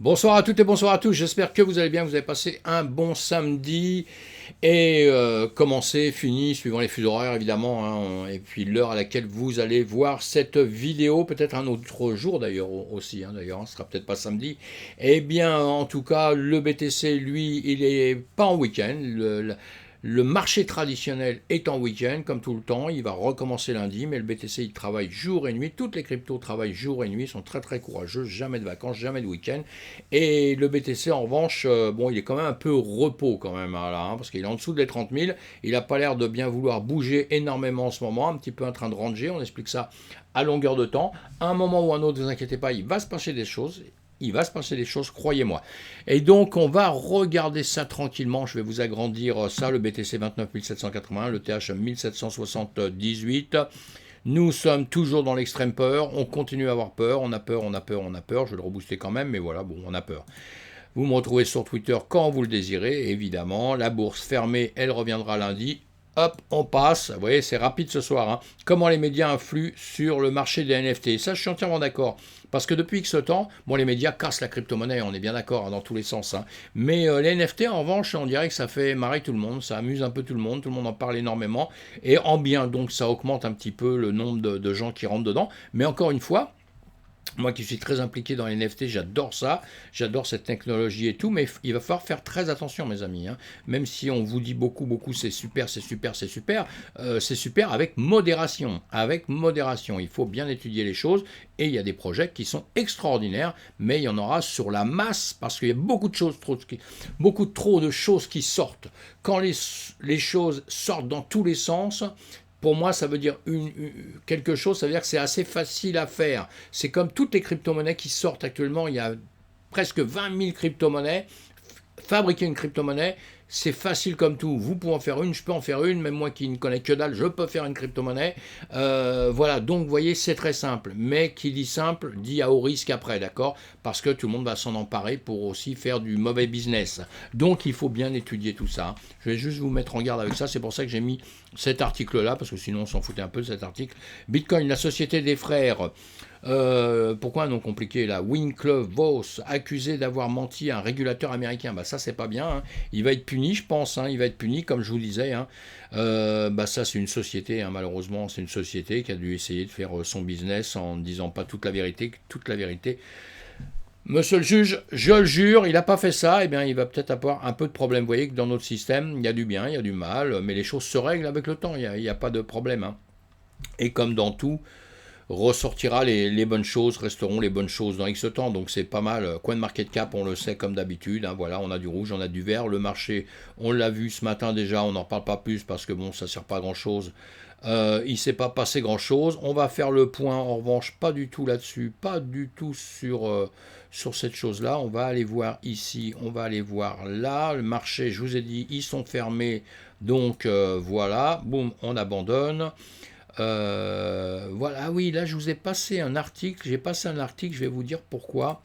Bonsoir à toutes et bonsoir à tous, j'espère que vous allez bien, vous avez passé un bon samedi et commencé, fini, suivant les fuseaux horaires évidemment, hein, et puis l'heure à laquelle vous allez voir cette vidéo, peut-être un autre jour d'ailleurs aussi, hein, d'ailleurs, ce sera peut-être pas samedi. Eh bien, en tout cas, le BTC, lui, il est pas en week-end, le marché traditionnel est en week-end, comme tout le temps. Il va recommencer lundi, mais le BTC, il travaille jour et nuit. Toutes les cryptos travaillent jour et nuit, ils sont très très courageux. Jamais de vacances, jamais de week-end. Et le BTC, en revanche, bon, il est quand même un peu repos quand même, hein, là, hein, parce qu'il est en dessous des 30 000. Il n'a pas l'air de bien vouloir bouger énormément en ce moment, un petit peu en train de ranger. On explique ça à longueur de temps. À un moment ou un autre, ne vous inquiétez pas, il va se passer des choses. Il va se passer des choses, croyez-moi. Et donc, on va regarder ça tranquillement. Je vais vous agrandir ça, le BTC 29 781, le TH 1778. Nous sommes toujours dans l'extrême peur. On continue à avoir peur. On a peur, on a peur, on a peur. Je vais le rebooster quand même, mais voilà, bon, on a peur. Vous me retrouvez sur Twitter quand vous le désirez, évidemment. La bourse fermée, elle reviendra lundi. Hop, on passe. Vous voyez, c'est rapide ce soir, hein. Comment les médias influent sur le marché des NFT. Ça, je suis entièrement d'accord. Parce que depuis X temps, bon, les médias cassent la crypto-monnaie, on est bien d'accord, hein, dans tous les sens, hein. Mais les NFT, en revanche, on dirait que ça fait marrer tout le monde, ça amuse un peu tout le monde en parle énormément. Et en bien, donc, ça augmente un petit peu le nombre de gens qui rentrent dedans. Mais encore une fois, moi qui suis très impliqué dans les NFT, j'adore ça, j'adore cette technologie et tout, mais il va falloir faire très attention, mes amis, hein. Même si on vous dit beaucoup, beaucoup, c'est super, c'est super, c'est super avec modération. Avec modération, il faut bien étudier les choses et il y a des projets qui sont extraordinaires, mais il y en aura sur la masse parce qu'il y a beaucoup de choses, beaucoup trop de choses qui sortent. Quand les choses sortent dans tous les sens, pour moi, ça veut dire quelque chose, ça veut dire que c'est assez facile à faire. C'est comme toutes les crypto-monnaies qui sortent actuellement, il y a presque 20 000 crypto-monnaies. Fabriquer une crypto-monnaie, c'est facile comme tout. Vous pouvez en faire une, je peux en faire une, même moi qui ne connais que dalle, je peux faire une crypto-monnaie. Voilà, donc vous voyez, c'est très simple. Mais qui dit simple, dit à haut risque après, d'accord? Parce que tout le monde va s'en emparer pour aussi faire du mauvais business. Donc il faut bien étudier tout ça. Je vais juste vous mettre en garde avec ça, c'est pour ça que j'ai mis cet article-là, parce que sinon on s'en foutait un peu de cet article. Bitcoin, la société des frères. Pourquoi un nom compliqué là? Winklevoss, accusé d'avoir menti à un régulateur américain. Bah ça c'est pas bien, hein. Il va être puni, je pense, hein. Il va être puni, comme je vous disais, hein. Bah ça c'est une société, hein. Malheureusement c'est une société qui a dû essayer de faire son business en ne disant pas toute la vérité, toute la vérité. Monsieur le juge, je le jure, il n'a pas fait ça, eh bien il va peut-être avoir un peu de problème. Vous voyez que dans notre système, il y a du bien, il y a du mal, mais les choses se règlent avec le temps, il n'y a pas de problème, hein. Et comme dans tout, ressortira les bonnes choses, resteront les bonnes choses dans X temps. Donc c'est pas mal. Coin de market cap, on le sait comme d'habitude, hein, voilà, on a du rouge, on a du vert. Le marché, on l'a vu ce matin déjà, on n'en parle pas plus parce que bon, ça sert pas à grand chose. Il ne s'est pas passé grand chose. On va faire le point en revanche, pas du tout là-dessus, pas du tout sur cette chose-là. On va aller voir ici, on va aller voir là. Le marché, je vous ai dit, ils sont fermés. Donc voilà, boum, on abandonne. Voilà, ah oui, là je vous ai passé un article, je vais vous dire pourquoi.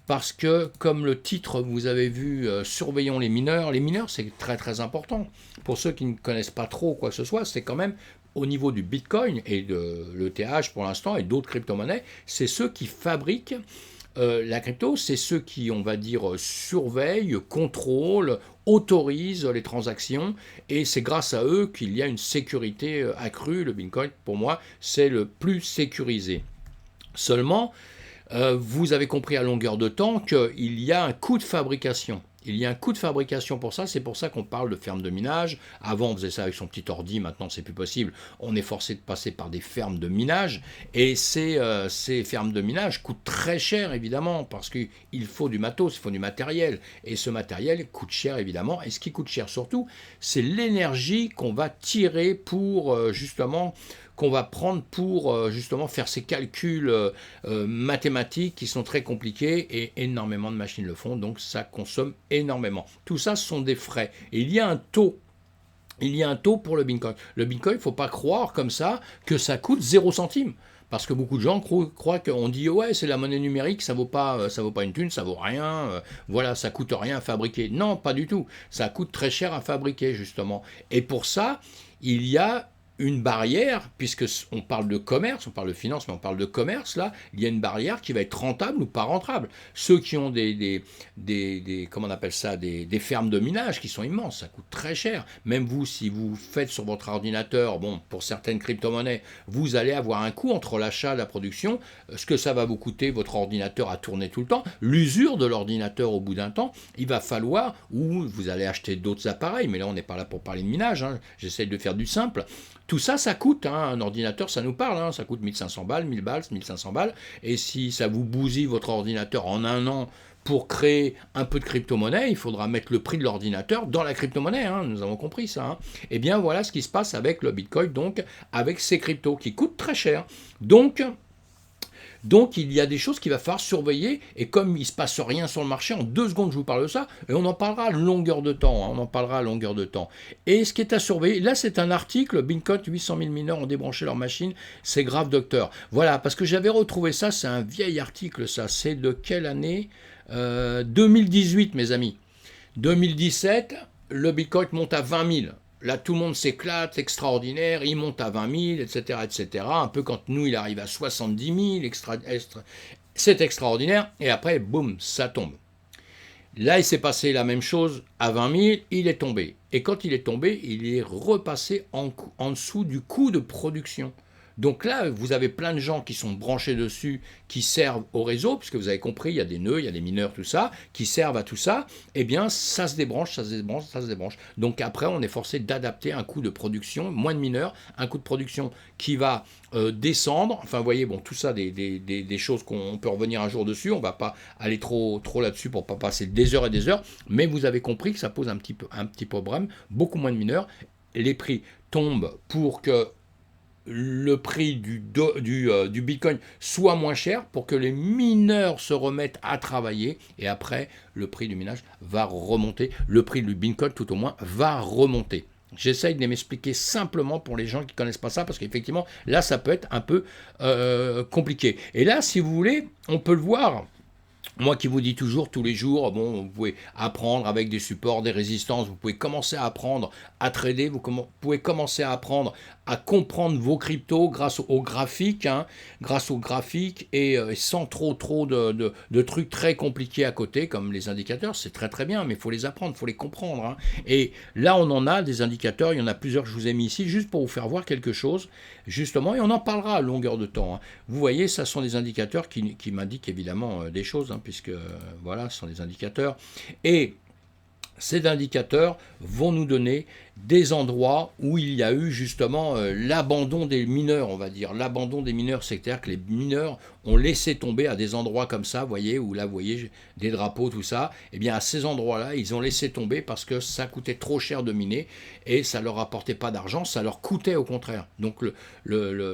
Parce que, comme le titre, vous avez vu, surveillons les mineurs c'est très très important. Pour ceux qui ne connaissent pas trop quoi que ce soit, c'est quand même au niveau du Bitcoin et de l'ETH pour l'instant et d'autres crypto-monnaies, c'est ceux qui fabriquent la crypto, c'est ceux qui, on va dire, surveillent, contrôlent, autorisent les transactions, et c'est grâce à eux qu'il y a une sécurité accrue. Le Bitcoin, pour moi, c'est le plus sécurisé. Seulement, vous avez compris à longueur de temps qu'il y a un coût de fabrication. Il y a un coût de fabrication pour ça, c'est pour ça qu'on parle de ferme de minage. Avant, on faisait ça avec son petit ordi, maintenant c'est plus possible. On est forcé de passer par des fermes de minage, et ces fermes de minage coûtent très cher, évidemment, parce qu'il faut du matos, il faut du matériel. Et ce matériel coûte cher, évidemment, et ce qui coûte cher surtout, c'est l'énergie qu'on va tirer pour, justement, qu'on va prendre pour justement faire ces calculs mathématiques qui sont très compliqués, et énormément de machines le font, donc ça consomme énormément. Tout ça, ce sont des frais. Et il y a un taux. Il y a un taux pour le Bitcoin. Le Bitcoin, il ne faut pas croire comme ça que ça coûte 0 centime. Parce que beaucoup de gens croient qu'on dit ouais, c'est la monnaie numérique, ça vaut pas une thune, ça vaut rien, voilà, ça coûte rien à fabriquer. Non, pas du tout. Ça coûte très cher à fabriquer, justement. Et pour ça, il y a une barrière, puisque on parle de commerce, on parle de finance, mais on parle de commerce, là, il y a une barrière qui va être rentable ou pas rentable. Ceux qui ont comment on appelle ça, des fermes de minage qui sont immenses, ça coûte très cher. Même vous, si vous faites sur votre ordinateur, bon, pour certaines crypto-monnaies, vous allez avoir un coût entre l'achat et la production, ce que ça va vous coûter, votre ordinateur à tourner tout le temps, l'usure de l'ordinateur au bout d'un temps, il va falloir, ou vous allez acheter d'autres appareils, mais là on n'est pas là pour parler de minage, hein, j'essaie de faire du simple. Tout ça, ça coûte, hein, un ordinateur, ça nous parle, hein, ça coûte 1500 balles, 1000 balles, 1500 balles, et si ça vous bousille votre ordinateur en un an pour créer un peu de crypto-monnaie, il faudra mettre le prix de l'ordinateur dans la crypto-monnaie, hein, nous avons compris ça. Hein. Et bien voilà ce qui se passe avec le Bitcoin, donc avec ces cryptos qui coûtent très cher. Donc, il y a des choses qu'il va falloir surveiller, et comme il ne se passe rien sur le marché, en 2 secondes je vous parle de ça, et on en parlera à longueur de temps, hein, on en parlera à longueur de temps. Et ce qui est à surveiller, là c'est un article, Bitcoin, 800 000 mineurs ont débranché leur machine, c'est grave docteur. Voilà, parce que j'avais retrouvé ça, c'est un vieil article ça, c'est de quelle année 2018 mes amis. 2017, le Bitcoin monte à 20 000. Là, tout le monde s'éclate, extraordinaire, il monte à 20 000, etc., etc. Un peu quand nous, il arrive à 70 000, c'est extraordinaire. Et après, boum, ça tombe. Là, il s'est passé la même chose à 20 000, il est tombé. Et quand il est tombé, il est repassé en dessous du coût de production. Donc là, vous avez plein de gens qui sont branchés dessus, qui servent au réseau, puisque vous avez compris, il y a des nœuds, il y a des mineurs, tout ça, qui servent à tout ça, eh bien, ça se débranche, ça se débranche, ça se débranche. Donc après, on est forcé d'adapter un coût de production, moins de mineurs, un coût de production qui va descendre. Enfin, vous voyez, bon, tout ça, des choses qu'on peut revenir un jour dessus, on ne va pas aller trop là-dessus pour ne pas passer des heures et des heures, mais vous avez compris que ça pose un petit problème, beaucoup moins de mineurs, les prix tombent pour que le prix du Bitcoin soit moins cher pour que les mineurs se remettent à travailler et après le prix du minage va remonter, le prix du Bitcoin tout au moins va remonter. J'essaye de m'expliquer simplement pour les gens qui ne connaissent pas ça parce qu'effectivement là ça peut être un peu compliqué. Et là si vous voulez on peut le voir. Moi qui vous dis toujours, tous les jours, bon, vous pouvez apprendre avec des supports, des résistances, vous pouvez commencer à apprendre à trader, vous pouvez commencer à apprendre à comprendre vos cryptos grâce aux graphiques, hein, et sans trop de trucs très compliqués à côté, comme les indicateurs, c'est très très bien, mais il faut les apprendre, il faut les comprendre. Hein. Et là, on en a des indicateurs, il y en a plusieurs que je vous ai mis ici, juste pour vous faire voir quelque chose, justement, et on en parlera à longueur de temps. Hein. Vous voyez, ça sont des indicateurs qui m'indiquent évidemment des choses, hein, puisque voilà, ce sont des indicateurs. Et ces indicateurs vont nous donner des endroits où il y a eu justement l'abandon des mineurs, on va dire. L'abandon des mineurs, c'est-à-dire que les mineurs ont laissé tomber à des endroits comme ça, vous voyez, où là, vous voyez, des drapeaux, tout ça. Eh bien, à ces endroits-là, ils ont laissé tomber parce que ça coûtait trop cher de miner et ça leur apportait pas d'argent, ça leur coûtait au contraire. Donc,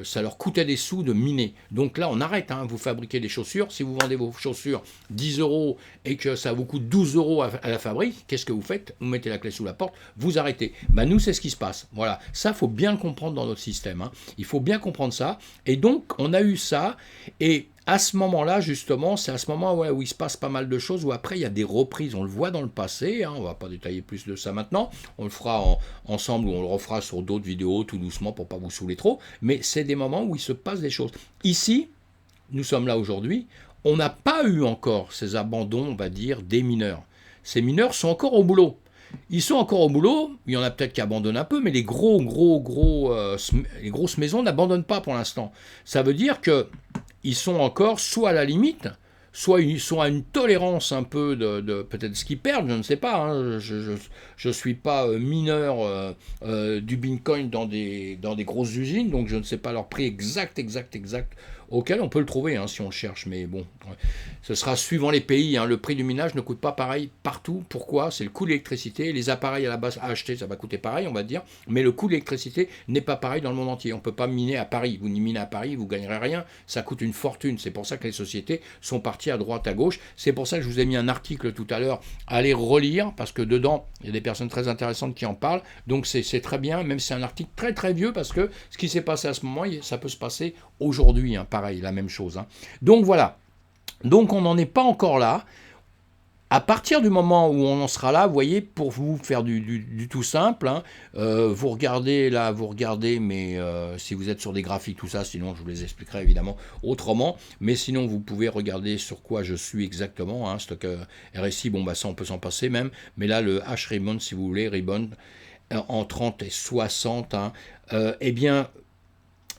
ça leur coûtait des sous de miner. Donc là, on arrête, hein, vous fabriquez des chaussures. Si vous vendez vos chaussures 10 € et que ça vous coûte 12 € à la fabrique, qu'est-ce que vous faites? Vous mettez la clé sous la porte, vous arrêtez. Ben nous, c'est ce qui se passe. Voilà, ça, il faut bien le comprendre dans notre système. Hein. Il faut bien comprendre ça. Et donc, on a eu ça. Et à ce moment-là, justement, c'est à ce moment où il se passe pas mal de choses, où après, il y a des reprises. On le voit dans le passé. Hein. On ne va pas détailler plus de ça maintenant. On le fera ensemble ou on le refera sur d'autres vidéos, tout doucement, pour ne pas vous saouler trop. Mais c'est des moments où il se passe des choses. Ici, nous sommes là aujourd'hui. On n'a pas eu encore ces abandons, on va dire, des mineurs. Ces mineurs sont encore au boulot. Ils sont encore au boulot, il y en a peut-être qui abandonnent un peu, mais les les grosses maisons n'abandonnent pas pour l'instant. Ça veut dire qu'ils sont encore soit à la limite, soit ils sont à une tolérance un peu de peut-être ce qu'ils perdent, je ne sais pas. Hein, je ne suis pas mineur du Bitcoin dans des grosses usines, donc je ne sais pas leur prix exact auquel on peut le trouver hein, si on le cherche, mais bon, ce sera suivant les pays. Hein, le prix du minage ne coûte pas pareil partout. Pourquoi? C'est le coût de l'électricité. Les appareils à la base à acheter, ça va coûter pareil, on va dire, mais le coût de l'électricité n'est pas pareil dans le monde entier. On ne peut pas miner à Paris. Vous minez à Paris, vous ne gagnerez rien. Ça coûte une fortune. C'est pour ça que les sociétés sont parties à droite, à gauche. C'est pour ça que je vous ai mis un article tout à l'heure à aller relire, parce que dedans, il y a des personnes très intéressantes qui en parlent. Donc c'est très bien, même si c'est un article très très vieux, parce que ce qui s'est passé à ce moment, ça peut se passer aujourd'hui. Hein, pareil, la même chose. Hein. Donc voilà. Donc on n'en est pas encore là. À partir du moment où on en sera là, vous voyez, pour vous faire du tout simple, hein, vous regardez là, vous regardez, mais si vous êtes sur des graphiques, tout ça, sinon je vous les expliquerai évidemment autrement, mais sinon vous pouvez regarder sur quoi je suis exactement, hein, stock RSI, bon bah ça on peut s'en passer même, mais là le H-Rebound, si vous voulez, Rebound, en 30 et 60, hein, eh bien,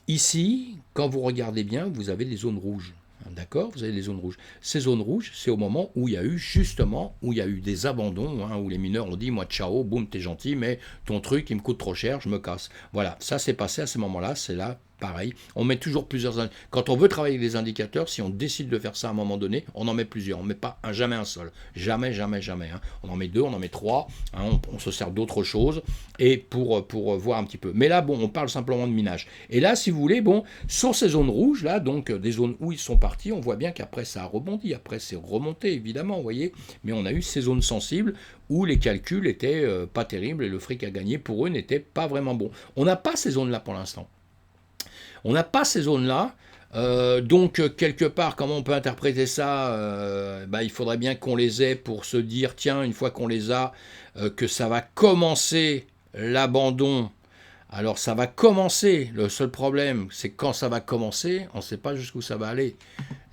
ici, quand vous regardez bien, vous avez des zones rouges. D'accord, vous avez les zones rouges. Ces zones rouges, c'est au moment où il y a eu justement, où il y a eu des abandons, hein, où les mineurs ont dit, moi ciao, boum, t'es gentil, mais ton truc, il me coûte trop cher, je me casse. Voilà, ça s'est passé à ce moment-là, c'est là, pareil. On met toujours plusieurs... Quand on veut travailler avec des indicateurs, si on décide de faire ça à un moment donné, on en met plusieurs, on ne met pas jamais un seul. Jamais, jamais, jamais. Hein. On en met deux, on en met trois, hein, on se sert d'autres choses, et pour voir un petit peu. Mais là, bon, on parle simplement de minage. Et là, si vous voulez, bon, sur ces zones rouges, là, donc des zones où ils sont partis, on voit bien qu'après ça a rebondi, après c'est remonté, évidemment, vous voyez, mais on a eu ces zones sensibles où les calculs étaient pas terribles et le fric à gagner pour eux n'était pas vraiment bon. On n'a pas ces zones-là pour l'instant. On n'a pas ces zones-là. Donc, quelque part, comment on peut interpréter ça, il faudrait bien qu'on les ait pour se dire, tiens, une fois qu'on les a, que ça va commencer l'abandon. Alors, ça va commencer. Le seul problème, c'est quand ça va commencer, on ne sait pas jusqu'où ça va aller.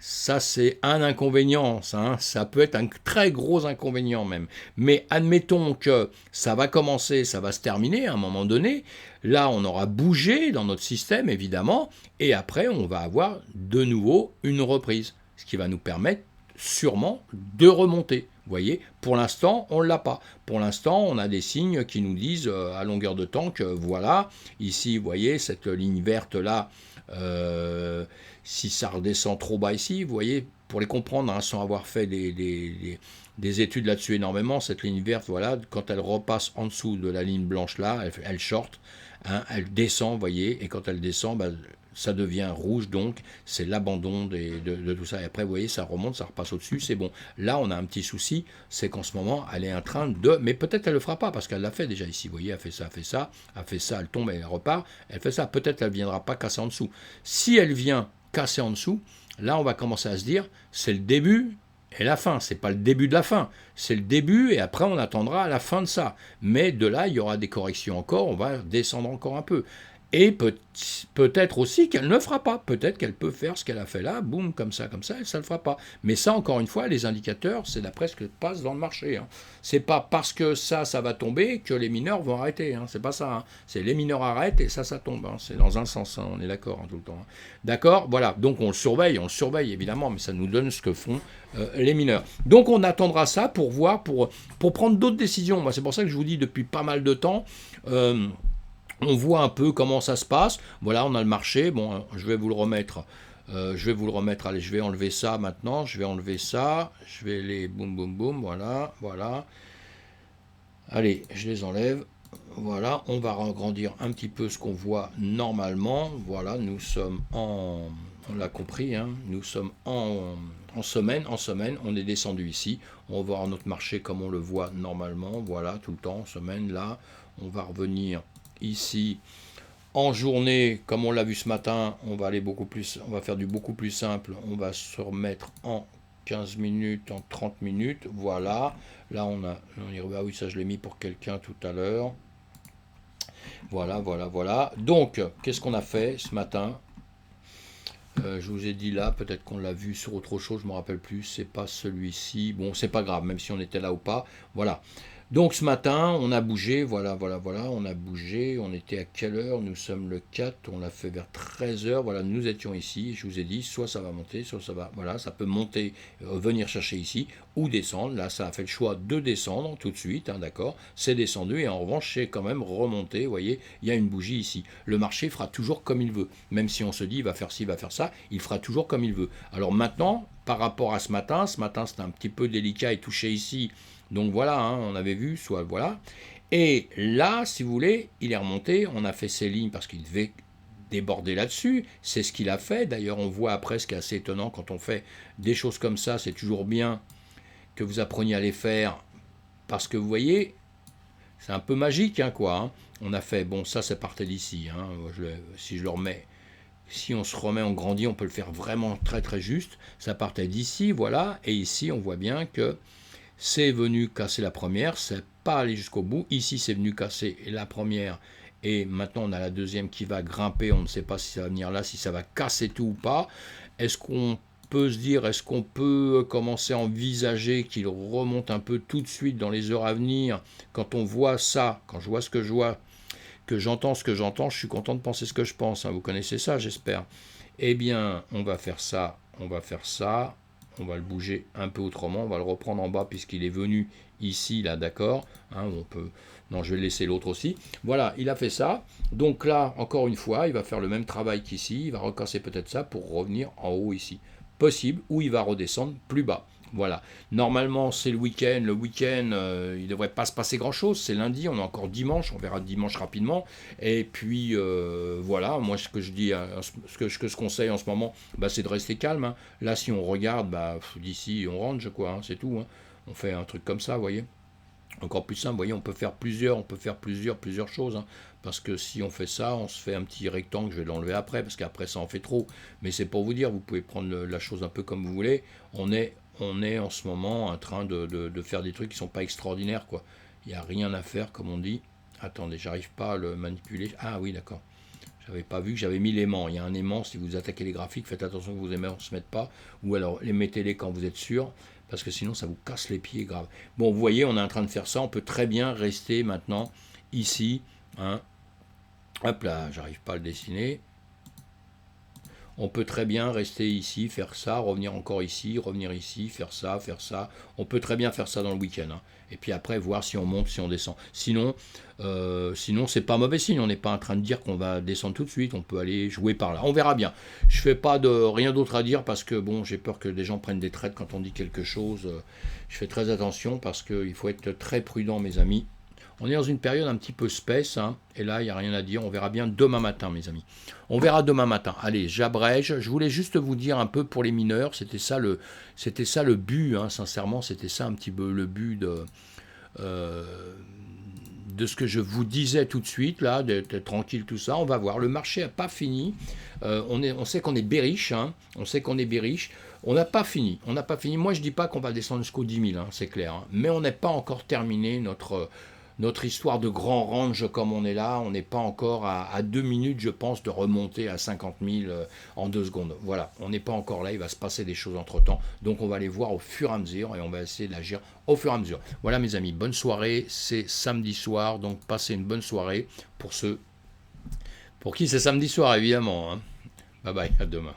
Ça, c'est un inconvénient, ça, hein. Ça peut être un très gros inconvénient même. Mais admettons que ça va commencer, ça va se terminer à un moment donné. Là, on aura bougé dans notre système, évidemment, et après, on va avoir de nouveau une reprise, ce qui va nous permettre sûrement de remonter. Vous voyez, pour l'instant, on ne l'a pas. Pour l'instant, on a des signes qui nous disent à longueur de temps que voilà, ici, vous voyez, cette ligne verte-là, si ça redescend trop bas ici, vous voyez, pour les comprendre, hein, sans avoir fait des études là-dessus énormément, cette ligne verte, voilà, quand elle repasse en dessous de la ligne blanche là, elle short, hein, elle descend, vous voyez, et quand elle descend, ça devient rouge, donc c'est l'abandon de tout ça. Et après, vous voyez, ça remonte, ça repasse au-dessus, c'est bon. Là, on a un petit souci, c'est qu'en ce moment, elle est en train de... Mais peut-être elle ne le fera pas, parce qu'elle l'a fait déjà ici. Vous voyez, elle fait ça, elle fait ça, elle fait ça, elle tombe, elle repart, elle fait ça. Peut-être elle ne viendra pas casser en dessous. Si elle vient casser en dessous, là, on va commencer à se dire, c'est le début et la fin. C'est pas le début de la fin, c'est le début, et après, on attendra la fin de ça. Mais de là, il y aura des corrections encore, on va descendre encore un peu. Et peut-être aussi qu'elle ne fera pas. Peut-être qu'elle peut faire ce qu'elle a fait là, boum, comme ça, et ça ne le fera pas. Mais ça, encore une fois, les indicateurs, c'est d'après ce qui passe dans le marché. Hein. C'est pas parce que ça va tomber que les mineurs vont arrêter. Hein. C'est pas ça. Hein. C'est les mineurs arrêtent et ça tombe. Hein. C'est dans un sens, hein. On est d'accord, hein, tout le temps. Hein. D'accord. Voilà. Donc on le surveille évidemment, mais ça nous donne ce que font les mineurs. Donc on attendra ça pour voir, pour prendre d'autres décisions. Moi, c'est pour ça que je vous dis depuis pas mal de temps. On voit un peu comment ça se passe. Voilà, on a le marché. Bon, je vais vous le remettre. Allez, je vais enlever ça maintenant. Je vais enlever ça. Je vais les boum, boum, boum. Voilà, voilà. Allez, je les enlève. Voilà, on va agrandir un petit peu ce qu'on voit normalement. Voilà, nous sommes en... On l'a compris, hein, nous sommes en semaine. En semaine, on est descendu ici. On va voir notre marché comme on le voit normalement. Voilà, tout le temps, en semaine, là. On va revenir ici en journée, comme on l'a vu ce matin, on va aller on va faire du beaucoup plus simple, on va se remettre en 15 minutes, en 30 minutes, voilà, là on ah oui, ça je l'ai mis pour quelqu'un tout à l'heure, voilà, voilà, voilà, donc, qu'est-ce qu'on a fait ce matin? Je vous ai dit là, peut-être qu'on l'a vu sur autre chose, je ne me rappelle plus, c'est pas celui-ci, bon, c'est pas grave, même si on était là ou pas, voilà. Donc ce matin, on a bougé, voilà, voilà, voilà, on a bougé, on était à quelle heure? Nous sommes le 4, on l'a fait vers 13 heures, voilà, nous étions ici, je vous ai dit, soit ça va monter, soit ça va, voilà, ça peut monter, venir chercher ici, ou descendre, là ça a fait le choix de descendre tout de suite, hein, d'accord, c'est descendu, et en revanche c'est quand même remonté, vous voyez, il y a une bougie ici, le marché fera toujours comme il veut, même si on se dit, il va faire ci, il va faire ça, il fera toujours comme il veut. Alors maintenant, par rapport à ce matin c'était un petit peu délicat et touché ici, donc voilà, hein, on avait vu, soit voilà. Et là, si vous voulez, il est remonté, on a fait ses lignes parce qu'il devait déborder là-dessus, c'est ce qu'il a fait. D'ailleurs, on voit après ce qui est assez étonnant quand on fait des choses comme ça, c'est toujours bien que vous appreniez à les faire parce que vous voyez, c'est un peu magique, hein, quoi. Hein. On a fait, bon, ça partait d'ici, hein, si je le remets. Si on se remet, on grandit, on peut le faire vraiment très très juste. Ça partait d'ici, voilà, et ici on voit bien que c'est venu casser la première, c'est pas allé jusqu'au bout. Ici, c'est venu casser la première. Et maintenant, on a la deuxième qui va grimper. On ne sait pas si ça va venir là, si ça va casser tout ou pas. Est-ce qu'on peut se dire, est-ce qu'on peut commencer à envisager qu'il remonte un peu tout de suite dans les heures à venir? Quand on voit ça, quand je vois ce que je vois, que j'entends ce que j'entends, je suis content de penser ce que je pense. Hein. Vous connaissez ça, j'espère. Eh bien, on va faire ça, on va faire ça. On va le bouger un peu autrement, on va le reprendre en bas puisqu'il est venu ici, là, d'accord. Hein, on peut... Non, je vais laisser l'autre aussi. Voilà, il a fait ça. Donc là, encore une fois, il va faire le même travail qu'ici. Il va recasser peut-être ça pour revenir en haut ici. Possible, ou il va redescendre plus bas. Voilà. Normalement, c'est le week-end. Le week-end, il ne devrait pas se passer grand-chose. C'est lundi, on est encore dimanche. On verra dimanche rapidement. Et puis, voilà. Moi, ce que je dis, ce que je conseille en ce moment, bah, c'est de rester calme. Hein. Là, si on regarde, bah, d'ici, on range, quoi. Hein, c'est tout. Hein. On fait un truc comme ça, vous voyez. Encore plus simple, vous voyez, on peut faire plusieurs choses. Hein, parce que si on fait ça, on se fait un petit rectangle, je vais l'enlever après, parce qu'après ça en fait trop. Mais c'est pour vous dire, vous pouvez prendre la chose un peu comme vous voulez. On est en ce moment en train de faire des trucs qui ne sont pas extraordinaires, quoi. Il n'y a rien à faire, comme on dit. Attendez, j'arrive pas à le manipuler. Ah oui, d'accord. J'avais pas vu que j'avais mis l'aimant. Il y a un aimant, si vous attaquez les graphiques, faites attention que vos aimants ne se mettent pas. Ou alors, les mettez-les quand vous êtes sûr, parce que sinon, ça vous casse les pieds grave. Bon, vous voyez, on est en train de faire ça. On peut très bien rester maintenant ici. Hein. Hop là, j'arrive pas à le dessiner. On peut très bien rester ici, faire ça, revenir encore ici, revenir ici, faire ça, faire ça. On peut très bien faire ça dans le week-end. Hein. Et puis après, voir si on monte, si on descend. Sinon c'est pas mauvais signe. On n'est pas en train de dire qu'on va descendre tout de suite. On peut aller jouer par là. On verra bien. Je fais pas de rien d'autre à dire parce que bon, j'ai peur que des gens prennent des traites quand on dit quelque chose. Je fais très attention parce qu'il faut être très prudent, mes amis. On est dans une période un petit peu space, hein, et là, il n'y a rien à dire. On verra bien demain matin, mes amis. On verra demain matin. Allez, j'abrège. Je voulais juste vous dire un peu pour les mineurs. C'était ça le but, hein, sincèrement. C'était ça un petit peu le but de ce que je vous disais tout de suite, là, d'être tranquille, tout ça. On va voir. Le marché n'a pas fini. On sait qu'on est bearish. Hein, on sait qu'on est bearish. On n'a pas fini. On n'a pas fini. Moi, je ne dis pas qu'on va descendre jusqu'au 10 000, hein, c'est clair. Hein, mais on n'est pas encore terminé notre histoire de grand range comme on est là. On n'est pas encore à 2 minutes, je pense, de remonter à 50 000 en 2 secondes. Voilà, on n'est pas encore là. Il va se passer des choses entre-temps. Donc, on va les voir au fur et à mesure et on va essayer d'agir au fur et à mesure. Voilà, mes amis, bonne soirée. C'est samedi soir, donc passez une bonne soirée pour ceux pour qui c'est samedi soir, évidemment. Hein. Bye bye, à demain.